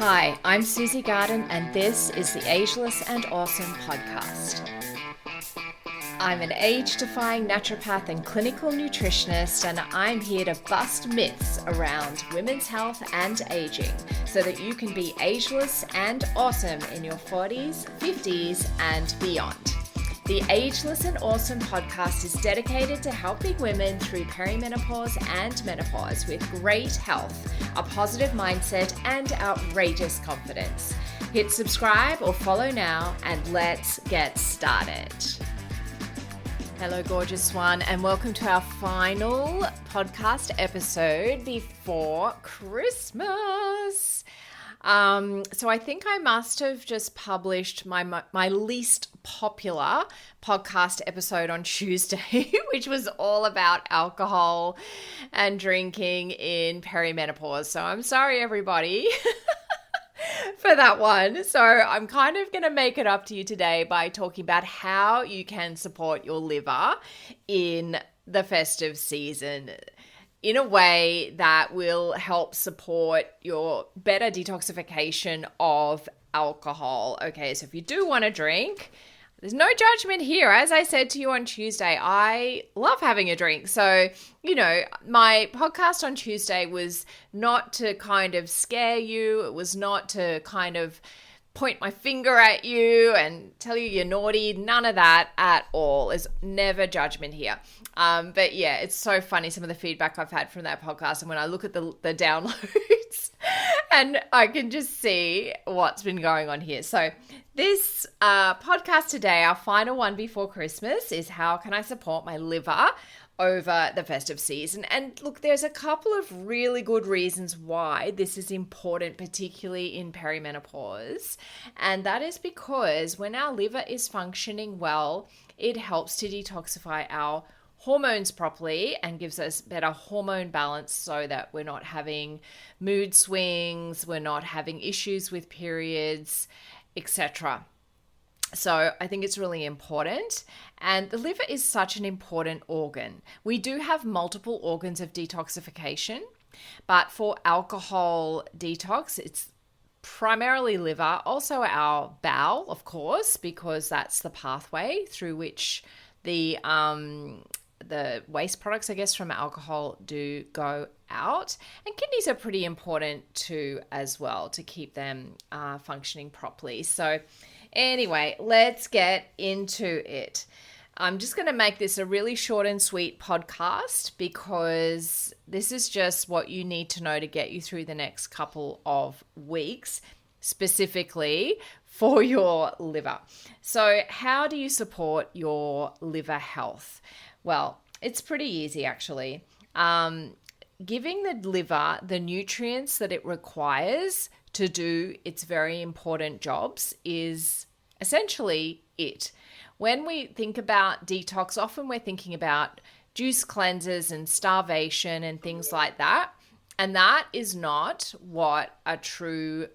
Hi, I'm Susie Garden, and this is the Ageless and Awesome podcast. I'm an age-defying naturopath and clinical nutritionist, and I'm here to bust myths around women's health and aging so that you can be ageless and awesome in your 40s, 50s, and beyond. The Ageless and Awesome podcast is dedicated to helping women through perimenopause and menopause with great health, a positive mindset, and outrageous confidence. Hit subscribe or follow now, and let's get started. Hello, gorgeous one, and welcome to our final podcast episode before Christmas. So I think I must have just published my least popular podcast episode on Tuesday, which was all about alcohol and drinking in perimenopause. So I'm sorry, everybody, for that one. So I'm kind of going to make it up to you today by talking about how you can support your liver in the festive season in a way that will help support your better detoxification of alcohol. Okay, so if you do want to drink, there's no judgment here. As I said to you on Tuesday, I love having a drink. So, my podcast on Tuesday was not to kind of scare you. It was not to kind of point my finger at you and tell you you're naughty. None of that at all. There's never judgment here. But yeah, it's so funny, some of the feedback I've had from that podcast. And when I look at the downloads and I can just see what's been going on here. So this podcast today, our final one before Christmas, is how can I support my liver over the festive season? And look, there's a couple of really good reasons why this is important, particularly in perimenopause. And that is because when our liver is functioning well, it helps to detoxify our hormones properly and gives us better hormone balance so that we're not having mood swings, we're not having issues with periods, etc. So I think it's really important. And the liver is such an important organ. We do have multiple organs of detoxification, but for alcohol detox, it's primarily liver, also our bowel, of course, because that's the pathway through which the waste products, I guess, from alcohol do go out. And kidneys are pretty important too as well to keep them functioning properly. So anyway, let's get into it. I'm just going to make this a really short and sweet podcast because this is just what you need to know to get you through the next couple of weeks, specifically for your liver. So how do you support your liver health? Well, it's pretty easy actually. Giving the liver the nutrients that it requires to do its very important jobs is essentially it. When we think about detox, often we're thinking about juice cleanses and starvation and things like that. And that is not what a true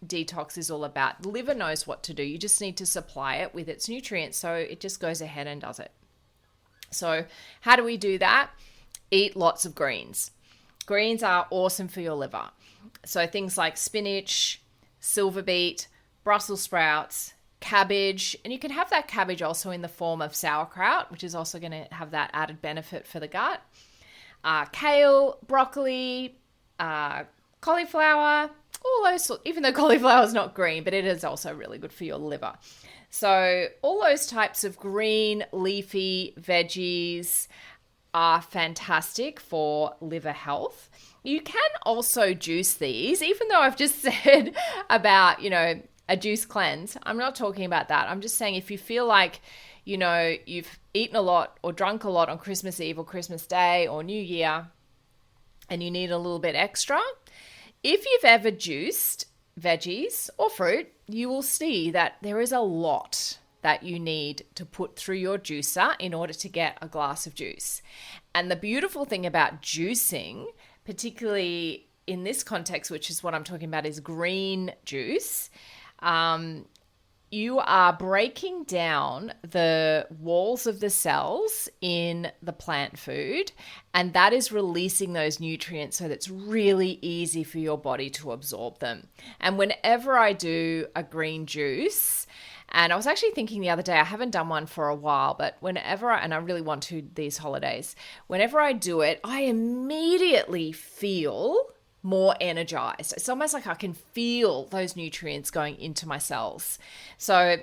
detox is all about. The liver knows what to do. You just need to supply it with its nutrients. So it just goes ahead and does it. So how do we do that? Eat lots of greens. Greens are awesome for your liver. So things like spinach, silver beet, Brussels sprouts, cabbage, and you can have that cabbage also in the form of sauerkraut, which is also going to have that added benefit for the gut. Kale, broccoli, cauliflower, all those, even though cauliflower is not green, but it is also really good for your liver. So all those types of green, leafy veggies are fantastic for liver health. You can also juice these, even though I've just said about, a juice cleanse. I'm not talking about that. I'm just saying if you feel like, you've eaten a lot or drunk a lot on Christmas Eve or Christmas Day or New Year and you need a little bit extra, if you've ever juiced veggies or fruit, you will see that there is a lot that you need to put through your juicer in order to get a glass of juice. And the beautiful thing about juicing, particularly in this context, which is what I'm talking about, is green juice, you are breaking down the walls of the cells in the plant food, and that is releasing those nutrients so that it's really easy for your body to absorb them. And whenever I do a green juice, and I was actually thinking the other day, I haven't done one for a while, but and I really want to these holidays, whenever I do it, I immediately feel more energized. It's almost like I can feel those nutrients going into my cells. So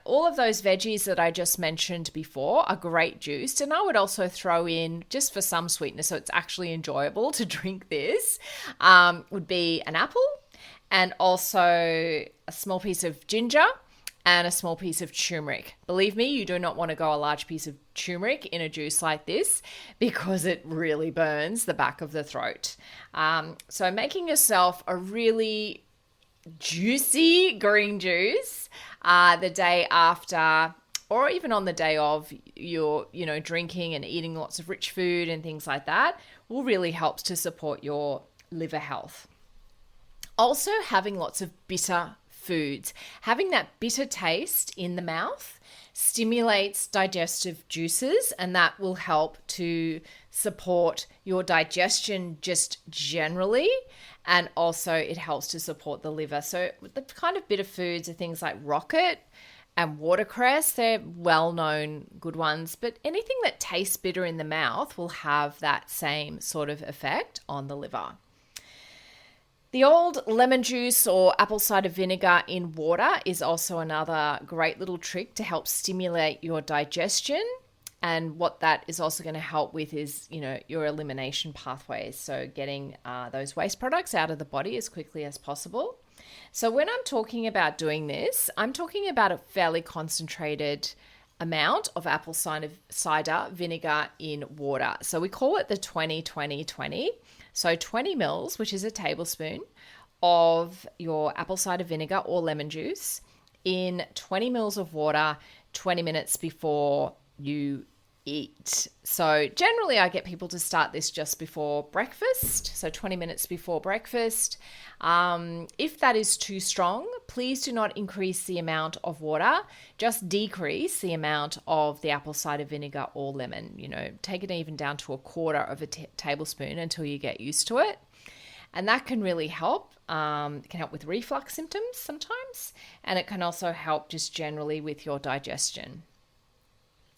all of those veggies that I just mentioned before are great juiced. And I would also throw in, just for some sweetness, so it's actually enjoyable to drink this, would be an apple and also a small piece of ginger and a small piece of turmeric. Believe me, you do not want to go a large piece of turmeric in a juice like this because it really burns the back of the throat. So making yourself a really juicy green juice the day after, or even on the day of, you're drinking and eating lots of rich food and things like that, will really help to support your liver health. Also, having lots of bitter foods. Having that bitter taste in the mouth stimulates digestive juices, and that will help to support your digestion just generally, and also it helps to support the liver. So the kind of bitter foods are things like rocket and watercress. They're well-known good ones, but anything that tastes bitter in the mouth will have that same sort of effect on the liver. The old lemon juice or apple cider vinegar in water is also another great little trick to help stimulate your digestion. And what that is also going to help with is, your elimination pathways. So getting those waste products out of the body as quickly as possible. So when I'm talking about doing this, I'm talking about a fairly concentrated amount of apple cider vinegar in water. So we call it the 20-20-20. So 20 mils, which is a tablespoon, of your apple cider vinegar or lemon juice in 20 mils of water 20 minutes before you eat. So generally I get people to start this just before breakfast, so 20 minutes before breakfast. If that is too strong, please do not increase the amount of water, just decrease the amount of the apple cider vinegar or lemon. Take it even down to a quarter of a tablespoon until you get used to it. And that can really help. It can help with reflux symptoms sometimes, and it can also help just generally with your digestion.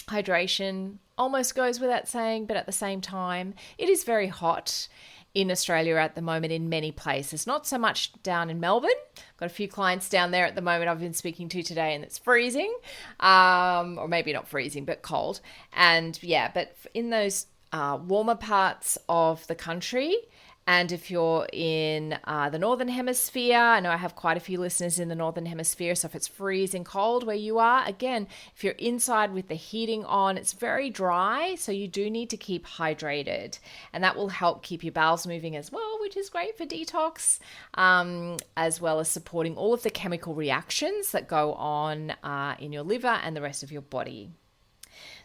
Hydration almost goes without saying, but at the same time, it is very hot in Australia at the moment in many places. Not so much down in Melbourne. Got a few clients down there at the moment I've been speaking to today, and it's freezing, or maybe not freezing, but cold. And but in those warmer parts of the country, and if you're in the Northern Hemisphere, I know I have quite a few listeners in the Northern Hemisphere, so if it's freezing cold where you are, again, if you're inside with the heating on, it's very dry, so you do need to keep hydrated. And that will help keep your bowels moving as well, which is great for detox, as well as supporting all of the chemical reactions that go on in your liver and the rest of your body.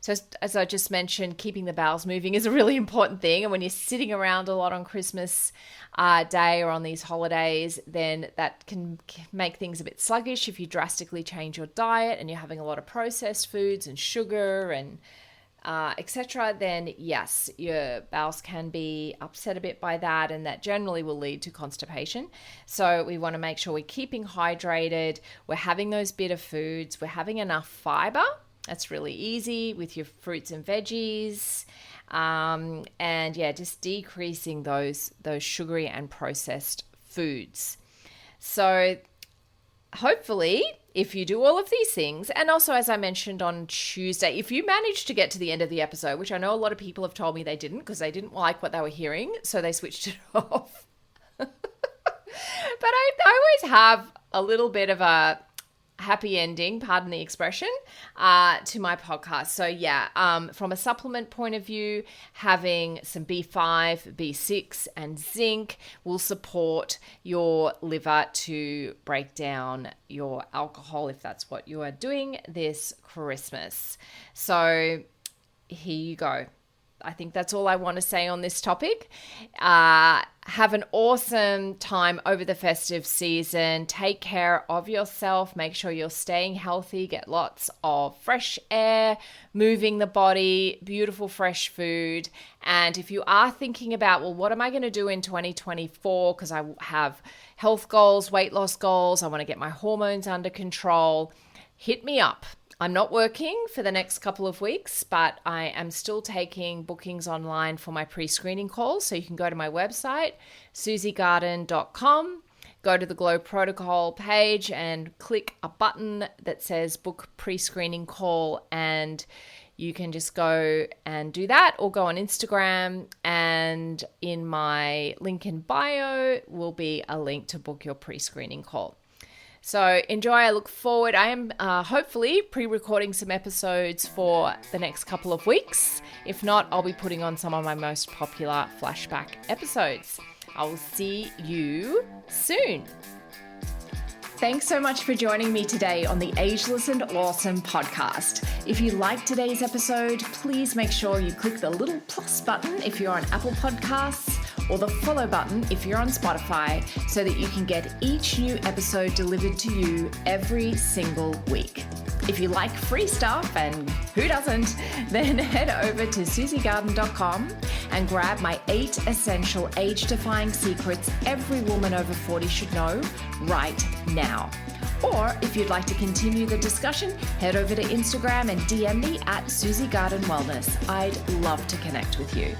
So as I just mentioned, keeping the bowels moving is a really important thing. And when you're sitting around a lot on Christmas Day or on these holidays, then that can make things a bit sluggish. If you drastically change your diet and you're having a lot of processed foods and sugar and etc., then yes, your bowels can be upset a bit by that, and that generally will lead to constipation. So we want to make sure we're keeping hydrated, we're having those bitter foods, we're having enough fiber. That's really easy with your fruits and veggies, and just decreasing those sugary and processed foods. So hopefully, if you do all of these things, and also as I mentioned on Tuesday, if you manage to get to the end of the episode, which I know a lot of people have told me they didn't because they didn't like what they were hearing, so they switched it off. But I always have a little bit of a happy ending, pardon the expression, to my podcast. So from a supplement point of view, having some B5, B6 and zinc will support your liver to break down your alcohol if that's what you are doing this Christmas. So here you go. I think that's all I want to say on this topic. Have an awesome time over the festive season. Take care of yourself. Make sure you're staying healthy. Get lots of fresh air, moving the body, beautiful fresh food. And if you are thinking about, well, what am I going to do in 2024? Because I have health goals, weight loss goals. I want to get my hormones under control. Hit me up. I'm not working for the next couple of weeks, but I am still taking bookings online for my pre-screening calls. So you can go to my website, susiegarden.com, go to the Glow Protocol page and click a button that says book pre-screening call, and you can just go and do that, or go on Instagram, and in my link in bio will be a link to book your pre-screening call. So enjoy. I look forward. I am hopefully pre-recording some episodes for the next couple of weeks. If not, I'll be putting on some of my most popular flashback episodes. I will see you soon. Thanks so much for joining me today on the Ageless and Awesome podcast. If you liked today's episode, please make sure you click the little plus button if you're on Apple Podcasts, or the follow button if you're on Spotify, so that you can get each new episode delivered to you every single week. If you like free stuff, and who doesn't, then head over to susiegarden.com and grab my 8 essential age-defying secrets every woman over 40 should know right now. Or if you'd like to continue the discussion, head over to Instagram and DM me at Susie Garden Wellness. I'd love to connect with you.